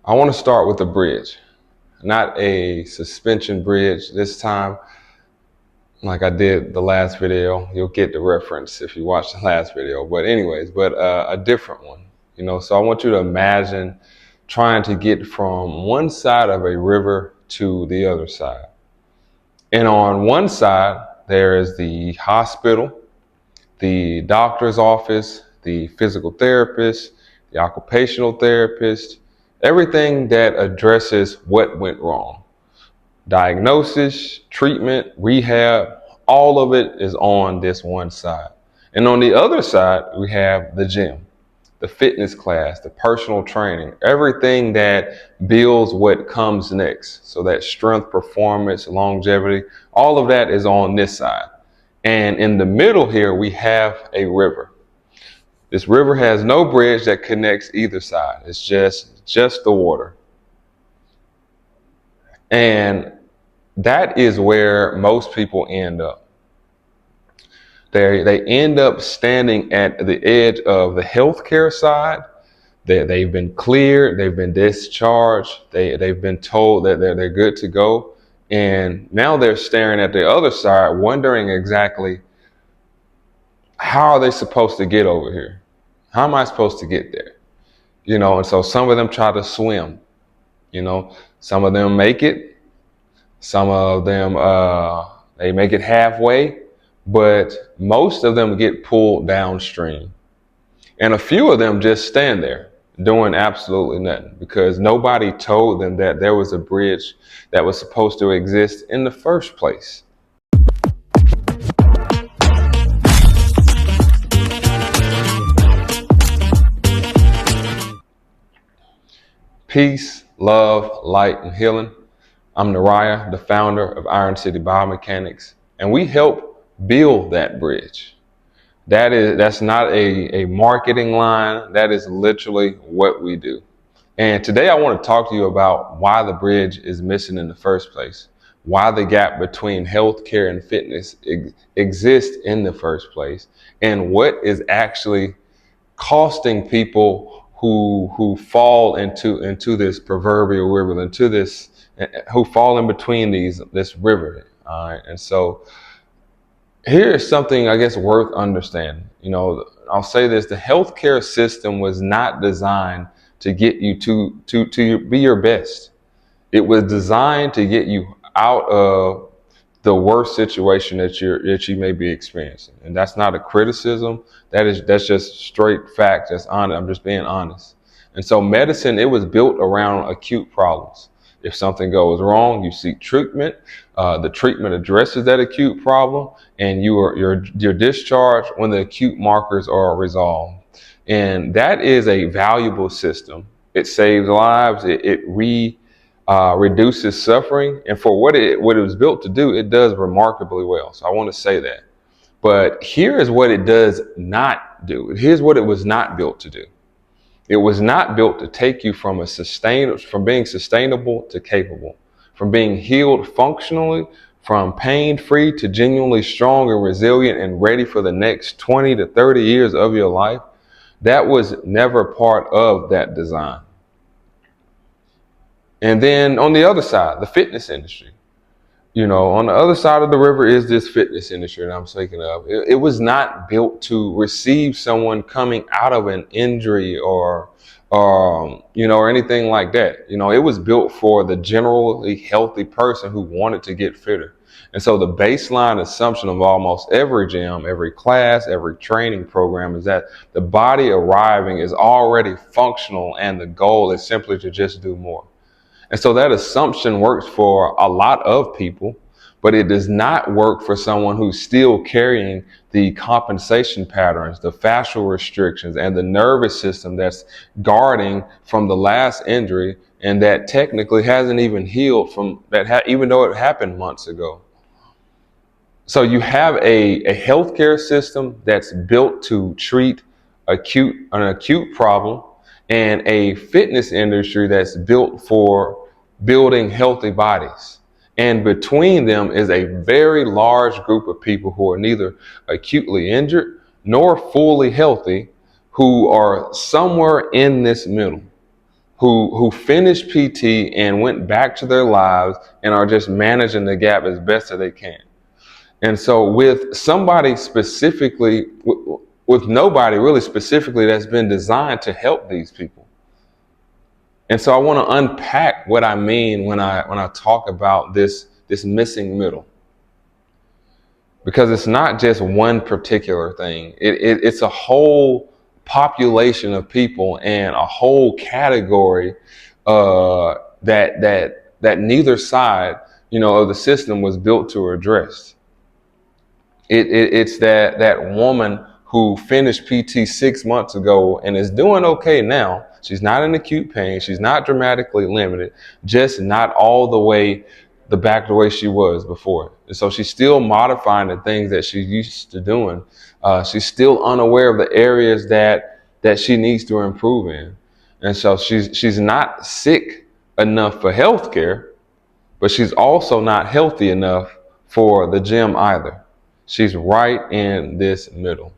I want to start with a bridge, not a suspension bridge. This time, like I did the last video, you'll get the reference if you watch the last video. But anyways, a different one. So I want you to imagine trying to get from one side of a river to the other side. And on one side, there is the hospital, the doctor's office, the physical therapist, the occupational therapist, everything that addresses what went wrong. Diagnosis, treatment, rehab, all of it is on this one side. And on the other side, we have the gym, the fitness class, the personal training, everything that builds what comes next. So that strength, performance, longevity, all of that is on this side. And in the middle here, we have a river. This river has no bridge that connects either side. It's just the water. And that is where most people end up. They end up standing at the edge of the healthcare side. They've been cleared, they've been discharged, they've been told that they're good to go. And now they're staring at the other side, wondering exactly how are they supposed to get over here? How am I supposed to get there? And so some of them try to swim. Some of them make it. Some of them, they make it halfway, but most of them get pulled downstream. And a few of them just stand there doing absolutely nothing because nobody told them that there was a bridge that was supposed to exist in the first place. Peace, love, light, and healing. I'm Nariah, the founder of Iron City Biomechanics, and we help build that bridge. That's not a marketing line. That is literally what we do. And today I want to talk to you about why the bridge is missing in the first place, why the gap between healthcare and fitness exists in the first place, and what is actually costing people who fall into this proverbial river, who fall in between this river. All right, and so here is something I guess worth understanding. I'll say this: the healthcare system was not designed to get you to be your best. It was designed to get you out of the worst situation that you may be experiencing. And that's not a criticism. That's just straight fact. That's honest. I'm just being honest. And so medicine, it was built around acute problems. If something goes wrong, you seek treatment. The treatment addresses that acute problem, and you're discharged when the acute markers are resolved. And that is a valuable system. It saves lives. It reduces suffering, and for what it was built to do, it does remarkably well. So I want to say that. But here is what it does not do. Here's what it was not built to do. It was not built to take you from being sustainable to capable, from being healed functionally, from pain-free to genuinely strong and resilient and ready for the next 20 to 30 years of your life. That was never part of that design. And then on the other side, the fitness industry. On the other side of the river is this fitness industry that I'm speaking of. It was not built to receive someone coming out of an injury or anything like that. It was built for the generally healthy person who wanted to get fitter. And so the baseline assumption of almost every gym, every class, every training program is that the body arriving is already functional and the goal is simply to just do more. And so that assumption works for a lot of people, but it does not work for someone who's still carrying the compensation patterns, the fascial restrictions, and the nervous system that's guarding from the last injury, and that technically hasn't even healed from that, even though it happened months ago. So you have a healthcare system that's built to treat an acute problem, and a fitness industry that's built for building healthy bodies. And between them is a very large group of people who are neither acutely injured nor fully healthy, who are somewhere in this middle. who finished PT and went back to their lives and are just managing the gap as best as they can. And so with somebody specifically, with nobody really specifically that's been designed to help these people. And so I want to unpack what I mean when I talk about this missing middle. Because it's not just one particular thing. It's a whole population of people and a whole category that neither side, of the system was built to address. It's that woman who finished PT 6 months ago and is doing okay now. She's not in acute pain. She's not dramatically limited, just not all the way the way she was before. And so she's still modifying the things that she's used to doing. She's still unaware of the areas that she needs to improve in. And so she's not sick enough for healthcare, but she's also not healthy enough for the gym either. She's right in this middle.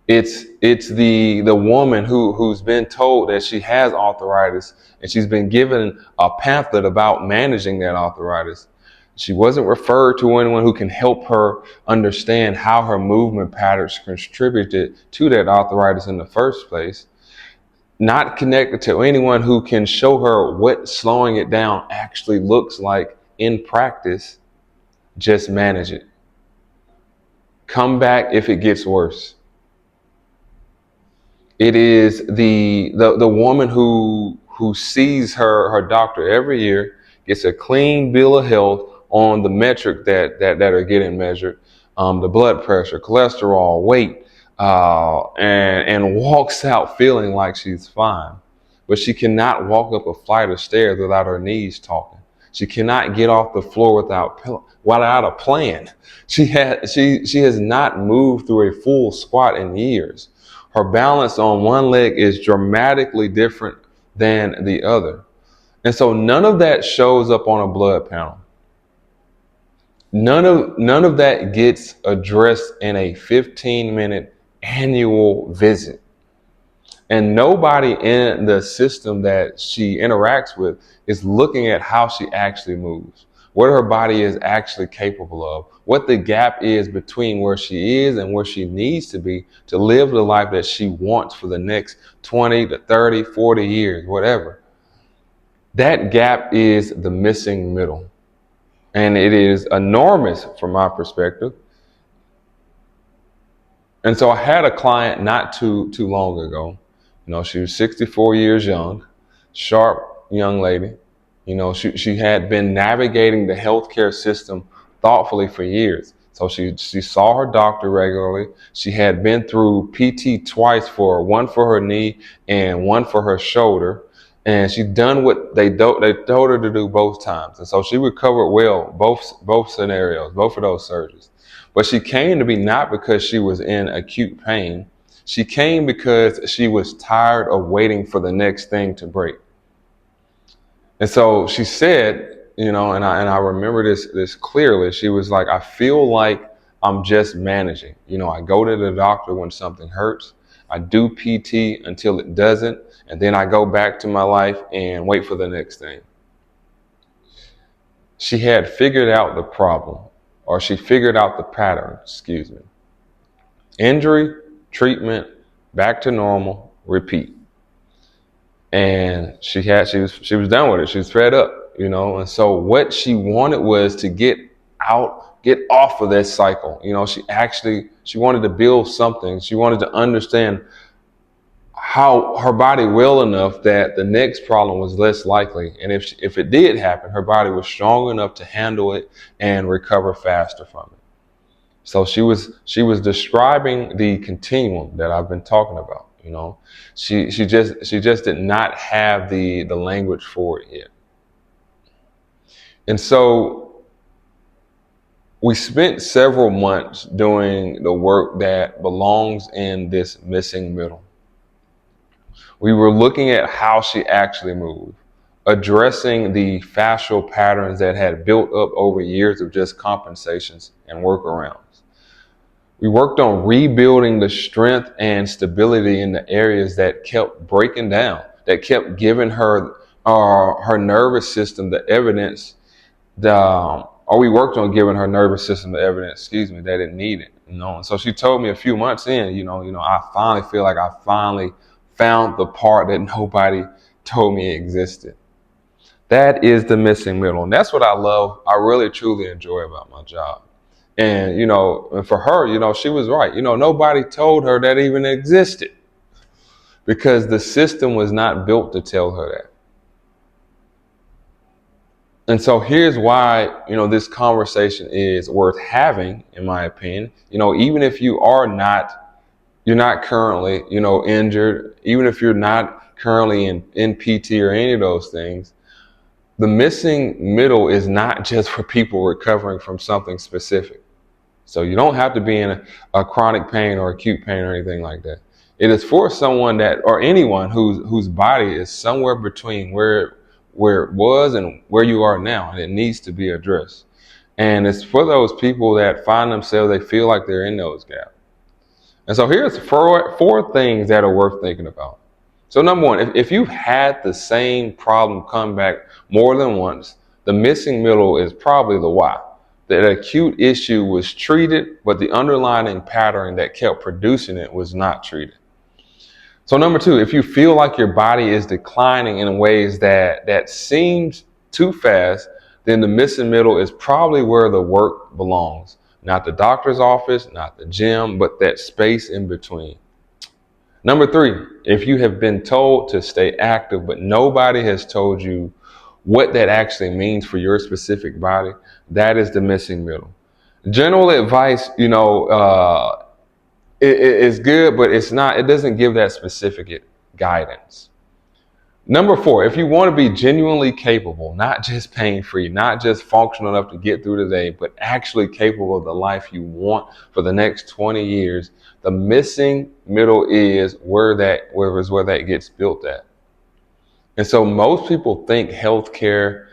It's the woman who's been told that she has arthritis, and she's been given a pamphlet about managing that arthritis. She wasn't referred to anyone who can help her understand how her movement patterns contributed to that arthritis in the first place. Not connected to anyone who can show her what slowing it down actually looks like in practice. Just manage it. Come back if it gets worse. It is the woman who sees her doctor every year, gets a clean bill of health on the metric that are getting measured, the blood pressure, cholesterol, weight, and walks out feeling like she's fine. But she cannot walk up a flight of stairs without her knees talking. She cannot get off the floor without a plan. She has not moved through a full squat in years. Her balance on one leg is dramatically different than the other. And so none of that shows up on a blood panel. None of that gets addressed in a 15-minute annual visit. And nobody in the system that she interacts with is looking at how she actually moves, what her body is actually capable of, what the gap is between where she is and where she needs to be to live the life that she wants for the next 20 to 30, 40 years, whatever. That gap is the missing middle. And it is enormous from my perspective. And so I had a client not too long ago. She was 64 years young, sharp young lady. She had been navigating the healthcare system thoughtfully for years. So she saw her doctor regularly. She had been through PT twice, one for her knee and one for her shoulder. And she'd done what they told her to do both times. And so she recovered well, both scenarios, both of those surgeries. But she came to me not because she was in acute pain. She came because she was tired of waiting for the next thing to break. And so she said, and I remember this clearly. She was like, I feel like I'm just managing. I go to the doctor when something hurts. I do PT until it doesn't. And then I go back to my life and wait for the next thing. She had figured out the problem, or she figured out the pattern, Injury, treatment, back to normal, repeat. And she was done with it. She was fed up, and so what she wanted was to get off of this cycle. She wanted to build something. She wanted to understand how her body well enough that the next problem was less likely. And if it did happen, her body was strong enough to handle it and recover faster from it. So she was describing the continuum that I've been talking about. She just did not have the language for it yet. And so we spent several months doing the work that belongs in this missing middle. We were looking at how she actually moved, addressing the fascial patterns that had built up over years of just compensations and workarounds. We worked on rebuilding the strength and stability in the areas that kept breaking down, that kept giving her her nervous system the evidence, or we worked on giving her nervous system the evidence, that it needed, And so she told me a few months in, I finally feel like I finally found the part that nobody told me existed. That is the missing middle. And that's what I love. I really, truly enjoy about my job. And, and for her, she was right. Nobody told her that even existed because the system was not built to tell her that. And so here's why, this conversation is worth having, in my opinion. Even if you're not currently, injured, even if you're not currently in PT or any of those things, the missing middle is not just for people recovering from something specific. So you don't have to be in a chronic pain or acute pain or anything like that. It is for someone or anyone whose body is somewhere between where it was and where you are now, and it needs to be addressed. And it's for those people that find themselves, they feel like they're in those gaps. And so here's four things that are worth thinking about. So number one, if you've had the same problem come back more than once, the missing middle is probably the why. The acute issue was treated, but the underlying pattern that kept producing it was not treated. So number two, if you feel like your body is declining in ways that seems too fast, then the missing middle is probably where the work belongs. Not the doctor's office, not the gym, but that space in between. Number three, if you have been told to stay active, but nobody has told you what that actually means for your specific body, that is the missing middle. General advice, is good, but it doesn't give that specific guidance. Number four, if you want to be genuinely capable, not just pain-free, not just functional enough to get through the day, but actually capable of the life you want for the next 20 years, the missing middle is where that gets built at. And so most people think healthcare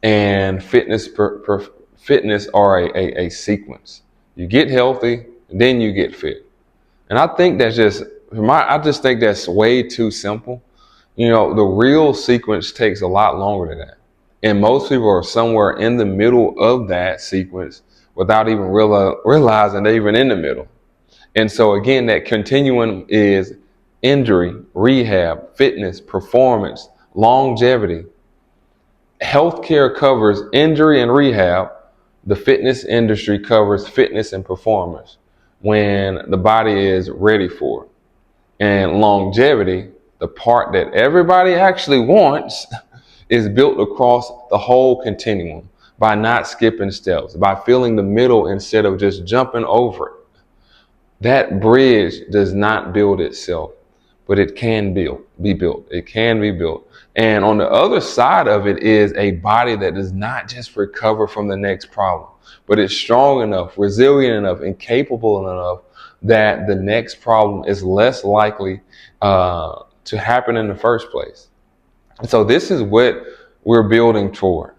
and fitness are a sequence. You get healthy, then you get fit. And I think I just think that's way too simple. The real sequence takes a lot longer than that. And most people are somewhere in the middle of that sequence without even realizing they're even in the middle. And so again, that continuum is injury, rehab, fitness, performance, longevity. Healthcare covers injury and rehab. The fitness industry covers fitness and performance when the body is ready for it. And longevity, the part that everybody actually wants, is built across the whole continuum by not skipping steps, by feeling the middle instead of just jumping over it. That bridge does not build itself, but it can be built. It can be built. And on the other side of it is a body that does not just recover from the next problem, but it's strong enough, resilient enough, and capable enough that the next problem is less likely to happen in the first place. And so this is what we're building toward.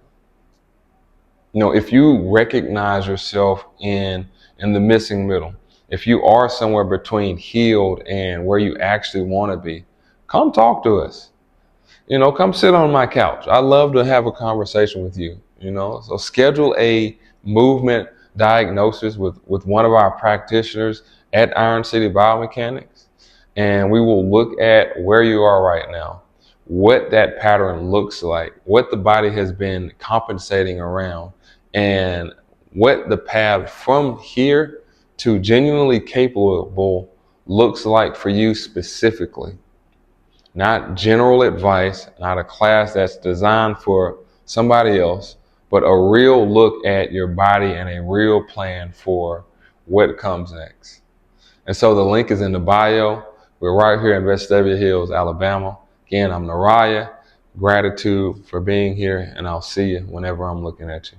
If you recognize yourself in the missing middle, if you are somewhere between healed and where you actually want to be, come talk to us. Come sit on my couch. I love to have a conversation with you, So schedule a movement diagnosis with one of our practitioners at Iron City Biomechanics, and we will look at where you are right now, what that pattern looks like, what the body has been compensating around, and what the path from here to genuinely capable looks like for you specifically. Not general advice, not a class that's designed for somebody else, but a real look at your body and a real plan for what comes next. And so the link is in the bio. We're right here in Vestavia Hills, Alabama. Again, I'm Nariah. Gratitude for being here, and I'll see you whenever I'm looking at you.